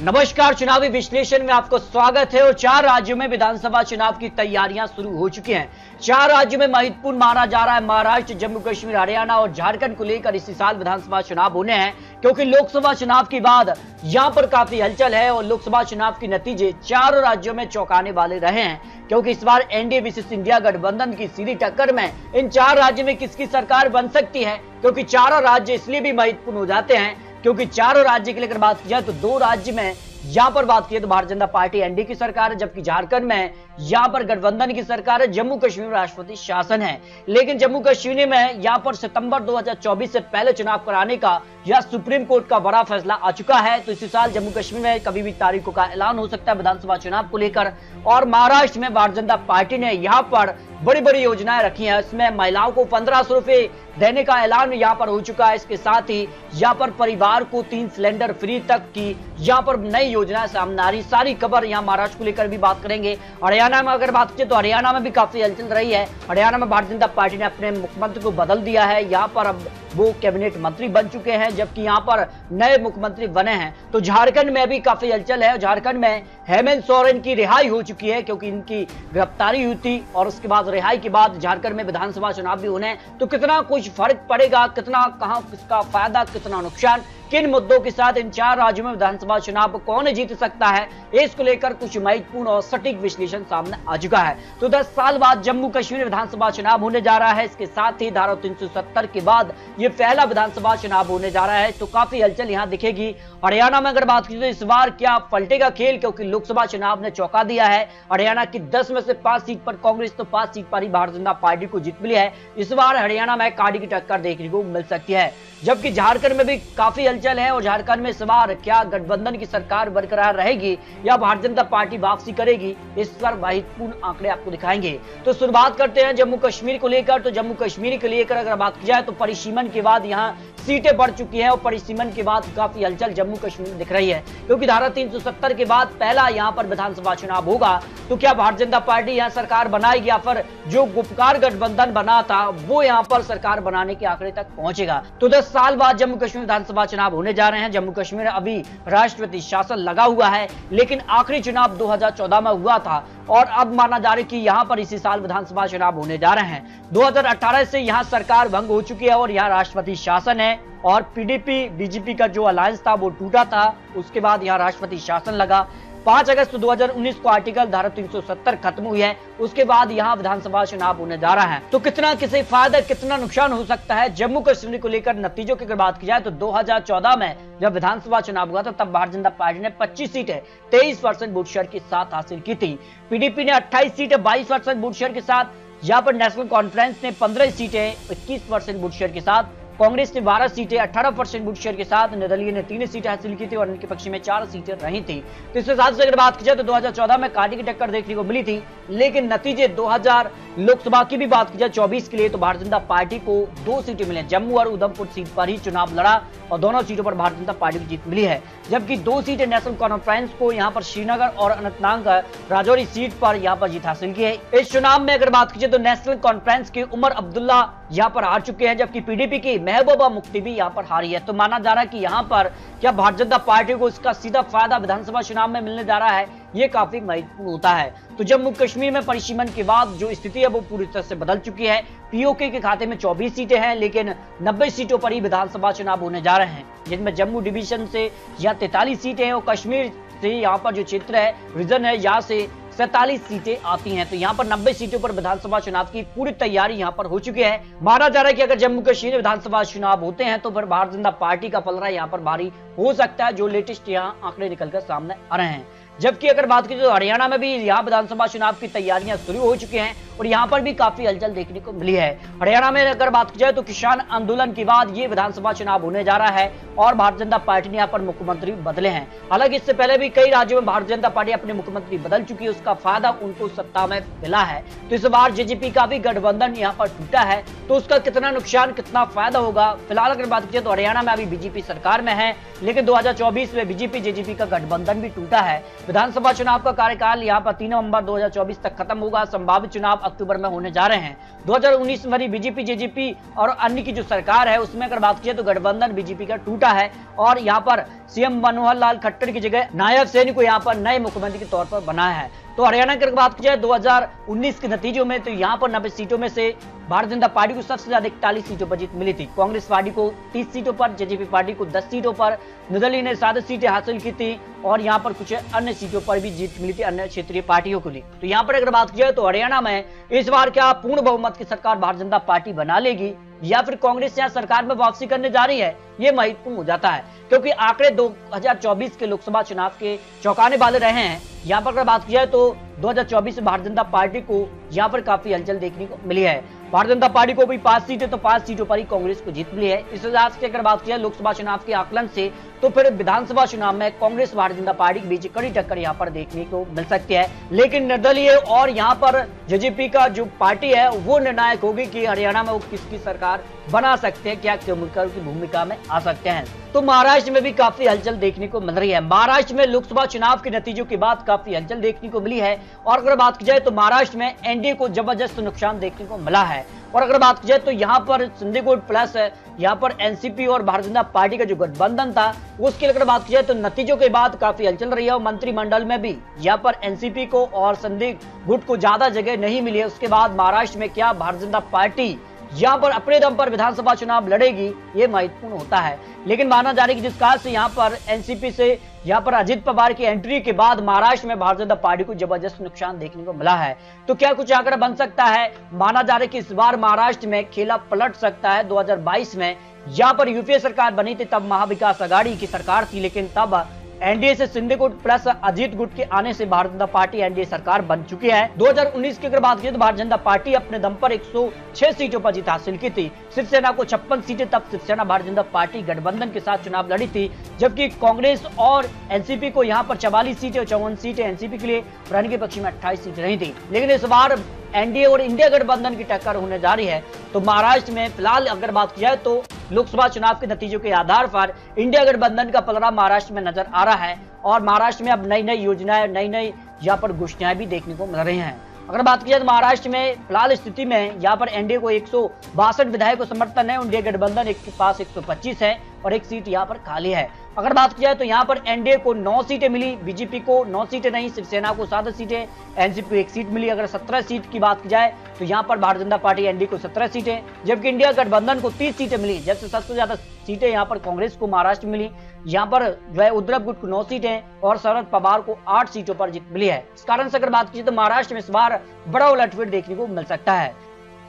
नमस्कार, चुनावी विश्लेषण में आपको स्वागत है। और 4 राज्यों में विधानसभा चुनाव की तैयारियां शुरू हो चुकी हैं। 4 राज्यों में महत्वपूर्ण माना जा रहा है महाराष्ट्र, जम्मू कश्मीर, हरियाणा और झारखंड को लेकर इसी साल विधानसभा चुनाव होने हैं, क्योंकि लोकसभा चुनाव के बाद यहां पर काफी हलचल है और लोकसभा चुनाव के नतीजे 4 राज्यों में चौंकाने वाले रहे हैं, क्योंकि इस बार एनडीए विशिष्ट इंडिया गठबंधन की सीधी टक्कर में इन 4 राज्यों में किसकी सरकार बन सकती है। क्योंकि 4 राज्य इसलिए भी महत्वपूर्ण हो जाते हैं क्योंकि 4 राज्य के लिए अगर बात की जाए तो 2 राज्य में यहां पर बात की तो भारतीय जनता पार्टी एनडीए की सरकार है, जबकि झारखंड में यहां पर गठबंधन की सरकार है, जम्मू कश्मीर में राष्ट्रपति शासन है। लेकिन जम्मू कश्मीर में यहां पर सितंबर 2024 से पहले चुनाव कराने का यह सुप्रीम कोर्ट का बड़ा फैसला आ चुका है। तो इसी साल जम्मू कश्मीर में कभी भी तारीखों का ऐलान हो सकता है विधानसभा चुनाव को लेकर। और महाराष्ट्र में भारतीय जनता पार्टी ने यहाँ पर बड़ी बड़ी योजनाएं रखी हैं। इसमें महिलाओं को 1500 रुपए देने का ऐलान यहाँ पर हो चुका है। इसके साथ ही यहाँ पर परिवार को 3 सिलेंडर फ्री तक की यहाँ पर नई योजनाएं सामने आ रही। सारी खबर यहाँ महाराष्ट्र को लेकर भी बात करेंगे। हरियाणा में अगर बात करें तो हरियाणा में भी काफी हलचल रही है। हरियाणा में भारतीय जनता पार्टी ने अपने मुख्यमंत्री को बदल दिया है। यहाँ पर अब वो कैबिनेट मंत्री बन चुके हैं, जबकि यहाँ पर नए मुख्यमंत्री बने हैं। तो झारखंड में भी काफी हलचल है। झारखंड में हेमंत सोरेन की रिहाई हो चुकी है, क्योंकि इनकी गिरफ्तारी हुई थी और उसके बाद रिहाई के बाद झारखंड में विधानसभा चुनाव भी होने हैं। तो कितना कुछ फर्क पड़ेगा, कितना कहां किसका फायदा कितना नुकसान, किन मुद्दों के साथ इन 4 राज्यों में विधानसभा चुनाव कौन जीत सकता है, इसको लेकर कुछ महत्वपूर्ण और सटीक विश्लेषण सामने आ चुका है। तो 10 साल बाद जम्मू कश्मीर विधानसभा चुनाव होने जा रहा है। इसके साथ ही धारा 370 के बाद ये पहला विधानसभा चुनाव होने जा रहा है। तो काफी हलचल यहाँ दिखेगी। हरियाणा में अगर बात की तो इस बार क्या पलटेगा खेल, क्योंकि लोकसभा चुनाव ने चौंका दिया है। हरियाणा की 10 में से 5 सीट पर कांग्रेस तो 5 सीट पर ही भारतीय जनता पार्टी को जीत मिली है। इस बार हरियाणा में काड़ी की टक्कर देखने को मिल सकती है, जबकि झारखंड में भी काफी हलचल है। और झारखंड में इस बार क्या गठबंधन की सरकार बरकरार रहेगी या भारतीय जनता पार्टी वापसी करेगी, इस पर महत्वपूर्ण आंकड़े आपको दिखाएंगे। तो शुरुआत करते हैं जम्मू कश्मीर को लेकर। तो जम्मू कश्मीर को लेकर अगर बात की जाए तो परिसीमन के बाद यहाँ सीटें बढ़ चुकी है और परिसीमन के बाद काफी हलचल जम्मू कश्मीर में दिख रही है, क्योंकि धारा 370 के बाद पहला यहाँ पर विधानसभा चुनाव होगा। तो क्या भारतीय जनता पार्टी यहाँ सरकार बनाएगी या फिर जो गुपकार गठबंधन बना था वो यहाँ पर सरकार बनाने के आंकड़े तक पहुंचेगा। तो 10 साल बाद जम्मू कश्मीर विधानसभा चुनाव होने जा रहे हैं। जम्मू कश्मीर अभी राष्ट्रपति शासन लगा हुआ है, लेकिन आखिरी चुनाव 2014 में हुआ था और अब माना जा रहा है कि यहाँ पर इसी साल विधानसभा चुनाव होने जा रहे हैं। 2018 से यहाँ सरकार भंग हो चुकी है और यहाँ राष्ट्रपति शासन है और पीडीपी बीजेपी का जो अलायंस था वो टूटा था। उसके बाद यहाँ राष्ट्रपति शासन लगा। 5 अगस्त 2019 को आर्टिकल धारा 370 खत्म हुई है। उसके बाद यहाँ विधानसभा चुनाव होने जा रहा है। तो कितना किसे फायदा कितना नुकसान हो सकता है जम्मू कश्मीर को लेकर नतीजों की अगर बात की जाए तो 2014 में जब विधानसभा चुनाव हुआ था तब भारतीय जनता पार्टी ने 25 सीटें 23% वोट शेयर के साथ हासिल की थी। पीडीपी ने 28 सीटें 22% वोट शेयर के साथ, यहाँ पर नेशनल कॉन्फ्रेंस ने 15 सीटें 21% वोट शेयर के साथ, कांग्रेस ने 12 सीटें 18% वोट शेयर के साथ, निर्दलीय ने 3 सीटें हासिल की थी और इनके पक्ष में 4 सीटें रही थी। तो इस हिसाब से अगर बात की जाए तो 2014 में काटी की टक्कर देखने को मिली थी, लेकिन नतीजे 2000 लोकसभा की भी बात की जाए 24 के लिए तो भारतीय जनता पार्टी को 2 सीटें मिली। जम्मू और उधमपुर सीट पर ही चुनाव लड़ा और दोनों सीटों पर भारतीय जनता पार्टी को जीत मिली है, जबकि 2 सीटें नेशनल कॉन्फ्रेंस को यहाँ पर श्रीनगर और अनंतनाग राजौरी सीट पर यहाँ पर जीत हासिल की है। इस चुनाव में अगर बात की जाए तो नेशनल कॉन्फ्रेंस के उमर अब्दुल्ला यहाँ पर हार चुके हैं, जबकि पीडीपी की महबूबा मुफ्ती भी यहाँ पर हारी है। तो माना जा रहा है कि यहाँ पर क्या भारतीय जनता पार्टी को इसका सीधा फायदा विधानसभा चुनाव में मिलने जा रहा है, ये काफी महत्वपूर्ण होता है। तो जम्मू कश्मीर में परिसीमन के बाद जो स्थिति है वो पूरी तरह से बदल चुकी है। पीओके के खाते में 24 सीटें हैं, लेकिन 90 सीटों पर ही विधानसभा चुनाव होने जा रहे हैं, जिनमें जम्मू डिवीजन से यहाँ 43 सीटें हैं और कश्मीर से यहाँ पर जो क्षेत्र है रीजन है यहाँ से 47 सीटें आती हैं। तो यहाँ पर 90 सीटों पर विधानसभा चुनाव की पूरी तैयारी यहाँ पर हो चुकी है। माना जा रहा है कि अगर जम्मू कश्मीर विधानसभा चुनाव होते हैं तो फिर भारतीय जनता पार्टी का पलड़ा यहाँ पर भारी हो सकता है, जो लेटेस्ट यहाँ आंकड़े निकलकर सामने आ रहे हैं। जबकि अगर बात की तो हरियाणा में भी यहाँ विधानसभा चुनाव की तैयारियां शुरू हो चुकी हैं और यहाँ पर भी काफी हलचल देखने को मिली है। हरियाणा में अगर बात की जाए तो किसान आंदोलन के बाद ये विधानसभा चुनाव होने जा रहा है और भारतीय जनता पार्टी ने यहाँ पर मुख्यमंत्री बदले हैं। हालांकि इससे पहले भी कई राज्यों में भारतीय जनता पार्टी अपने मुख्यमंत्री बदल चुकी है, उसका फायदा उनको सत्ता में मिला है। तो इस बार जेजेपी का भी गठबंधन यहाँ पर टूटा है, तो उसका कितना नुकसान कितना फायदा होगा। फिलहाल अगर बात की जाए तो हरियाणा में अभी बीजेपी सरकार में है, लेकिन 2024 में बीजेपी जेजेपी का गठबंधन भी टूटा है। विधानसभा चुनाव का कार्यकाल यहाँ पर 3 नवंबर 2024 तक खत्म होगा। संभावित चुनाव अक्टूबर में होने जा रहे हैं। 2019 में बीजेपी जेजेपी और अन्य की जो सरकार है उसमें अगर बात की तो गठबंधन बीजेपी का टूटा है और यहाँ पर सीएम मनोहर लाल खट्टर की जगह नायब सैनी को यहाँ पर नए मुख्यमंत्री के तौर पर बनाया है। तो हरियाणा की बात की जाए 2019 के नतीजों में तो यहाँ पर 90 सीटों में से भारतीय जनता पार्टी को सबसे ज्यादा 41 सीटों पर जीत मिली थी। कांग्रेस पार्टी को 30 सीटों पर, जेजेपी पार्टी को 10 सीटों पर, निर्दलीय ने 7 सीटें हासिल की थी और यहाँ पर कुछ अन्य सीटों पर भी जीत मिली थी अन्य क्षेत्रीय पार्टियों को लिए। तो यहाँ पर अगर बात की जाए तो हरियाणा में इस बार क्या पूर्ण बहुमत की सरकार भारतीय जनता पार्टी बना लेगी या फिर कांग्रेस यहाँ सरकार में वापसी करने जा रही है, ये महत्वपूर्ण हो जाता है क्योंकि आंकड़े 2024 के लोकसभा चुनाव के चौंकाने वाले रहे हैं। यहाँ पर अगर बात की जाए तो 2024 में भारतीय जनता पार्टी को यहाँ पर काफी हलचल देखने को मिली है। भारतीय जनता पार्टी को भी 5 सीटें तो 5 सीटों पर ही कांग्रेस को जीत मिली है। इस लिहाज से अगर बात की जाए लोकसभा चुनाव के आकलन से तो फिर विधानसभा चुनाव में कांग्रेस भारतीय जनता पार्टी के बीच कड़ी टक्कर यहाँ पर देखने को मिल सकती है। लेकिन निर्दलीय और यहाँ पर जेजेपी का जो पार्टी है वो निर्णायक होगी कि हरियाणा में वो किसकी सरकार बना सकते हैं, क्या की भूमिका में आ सकते हैं। तो महाराष्ट्र में भी काफी हलचल देखने को मिल रही है। महाराष्ट्र में लोकसभा चुनाव के नतीजों के बाद काफी हलचल देखने को मिली है और अगर बात की जाए तो महाराष्ट्र में एनडीए को जबरदस्त नुकसान देखने को मिला है। और अगर बात की जाए तो यहाँ पर शिंदे गुट प्लस यहाँ पर एनसीपी और भारतीय जनता पार्टी का जो गठबंधन था उसके अगर बात की जाए तो नतीजों के बाद काफी हलचल रही है और मंत्रिमंडल में भी यहाँ पर एनसीपी को और शिंदे गुट को ज्यादा जगह नहीं मिली है। उसके बाद महाराष्ट्र में क्या भारतीय जनता पार्टी यहाँ पर अपने दम पर विधानसभा चुनाव लड़ेगी, ये महत्वपूर्ण होता है। लेकिन माना जा रहा है कि जिस काल से यहाँ पर एनसीपी से यहाँ पर अजित पवार की एंट्री के बाद महाराष्ट्र में भारतीय जनता पार्टी को जबरदस्त नुकसान देखने को मिला है। तो क्या कुछ आंकड़ा बन सकता है? माना जा रहा है कि इस बार महाराष्ट्र में खेला पलट सकता है। 2022 में यहाँ पर यूपीए सरकार बनी थी, तब महाविकास आघाड़ी की सरकार थी, लेकिन तब एनडीए से शिंदे गुट प्लस अजीत गुट के आने से भारतीय जनता पार्टी एनडीए सरकार बन चुकी है। 2019 की अगर बात की तो भारतीय जनता पार्टी अपने दम पर 106 सीटों पर जीत हासिल की थी। शिवसेना को 56 सीटें, तब शिवसेना भारतीय जनता पार्टी गठबंधन के साथ चुनाव लड़ी थी, जबकि कांग्रेस और एनसीपी को यहाँ पर 44 सीटें और 54 सीटें एनसीपी के लिए और अन्य के पक्ष में 28 सीटें रही थी। लेकिन इस बार एनडीए और इंडिया गठबंधन की टक्कर होने जा रही है। तो महाराष्ट्र में फिलहाल अगर बात की जाए तो लोकसभा चुनाव के नतीजों के आधार पर इंडिया गठबंधन का पलड़ा महाराष्ट्र में नजर आ रहा है और महाराष्ट्र में अब नई नई योजनाएं, नई नई यहाँ पर घोषणाएं भी देखने को मिल रही हैं। अगर बात की जाए तो महाराष्ट्र में फिलहाल स्थिति में यहाँ पर एनडीए को 162 विधायकों को समर्थन है, इंडिया गठबंधन के पास 125 है और एक सीट यहाँ पर खाली है। अगर बात की जाए तो यहाँ पर एनडीए को 9 सीटें मिली, बीजेपी को 9 सीटें नहीं, शिवसेना को 7 सीटें, एनसीपी को 1 सीट मिली। अगर 17 सीट की बात की जाए तो यहाँ पर भारतीय जनता पार्टी एनडीए को 17 सीटें, जबकि इंडिया गठबंधन को 30 सीटें मिली, जबसे सबसे ज्यादा सीटें यहाँ पर कांग्रेस को महाराष्ट्र में मिली। यहाँ पर जो है उद्धव गुट को 9 सीटें और शरद पवार को 8 सीटों पर जीत मिली है। इस कारण से अगर बात की तो महाराष्ट्र में इस बार बड़ा उलटफेर देखने को मिल सकता है।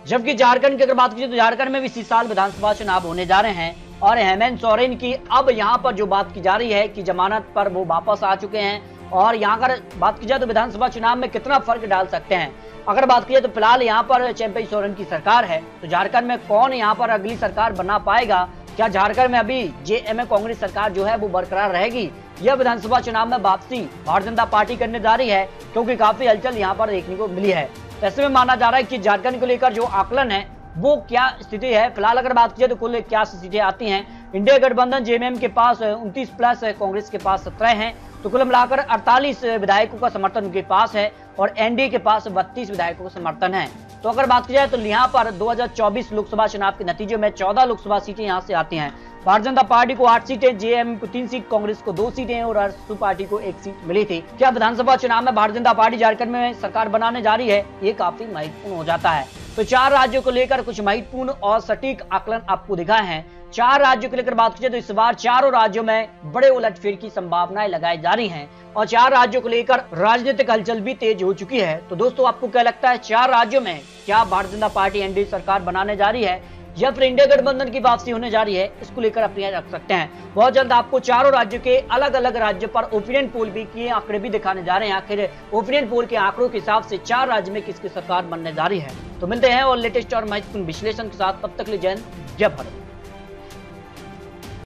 जबकि झारखंड की अगर बात की तो झारखंड में भी इसी साल विधानसभा चुनाव होने जा रहे हैं और हेमंत सोरेन की अब यहाँ पर जो बात की जा रही है कि जमानत पर वो वापस आ चुके हैं और यहाँ अगर बात की जाए तो विधानसभा चुनाव में कितना फर्क डाल सकते हैं। अगर बात की जाए तो फिलहाल यहाँ पर चंपई सोरेन की सरकार है, तो झारखंड में कौन यहाँ पर अगली सरकार बना पाएगा? क्या झारखंड में अभी जेएमएम कांग्रेस सरकार जो है वो बरकरार रहेगी या विधानसभा चुनाव में वापसी भारतीय जनता पार्टी करने जा रही है? क्योंकि काफी हलचल यहाँ पर देखने को मिली है। ऐसे में माना जा रहा है कि झारखंड को लेकर जो आकलन है वो क्या स्थिति है। फिलहाल अगर बात की जाए तो कुल 81 सीटें आती हैं। इंडिया गठबंधन जेएमएम के पास 29 प्लस है, कांग्रेस के पास 17 हैं, तो कुल मिलाकर 48 विधायकों का समर्थन उनके पास है और एनडीए के पास 32 विधायकों का समर्थन है। तो अगर बात की जाए तो यहाँ पर 2024 लोकसभा चुनाव के नतीजों में 14 लोकसभा सीटें यहाँ से आती हैं। भारतीय जनता पार्टी को 8 सीटें, जेएमएम को 3 सीट, कांग्रेस को 2 सीटें और आरएसपी पार्टी को 1 सीट मिली थी। क्या विधानसभा चुनाव में भारतीय जनता पार्टी झारखंड में सरकार बनाने जा रही है? ये काफी महत्वपूर्ण हो जाता है। तो 4 राज्यों को लेकर कुछ महत्वपूर्ण और सटीक आकलन आपको दिखाए हैं। 4 राज्यों को लेकर बात की जाए तो इस बार चारों राज्यों में बड़े उलटफेर की संभावनाएं लगाई जा रही हैं और 4 राज्यों को लेकर राजनीतिक हलचल भी तेज हो चुकी है। तो दोस्तों आपको क्या लगता है 4 राज्यों में क्या भारतीय जनता पार्टी एनडीए सरकार बनाने जा रही है या फिर इंडिया गठबंधन की वापसी होने जा रही है? इसको लेकर अपनी राय रख सकते हैं। बहुत जल्द आपको चारों राज्यों के अलग अलग राज्यों पर ओपिनियन पोल भी किए आंकड़े भी दिखाने जा रहे हैं। आखिर ओपिनियन पोल के आंकड़ों के हिसाब से 4 राज्य में किसकी सरकार बनने जा रही है। तो मिलते हैं और लेटेस्ट और महत्वपूर्ण विश्लेषण के साथ, तब तक ले जय हिंद, जय भारत।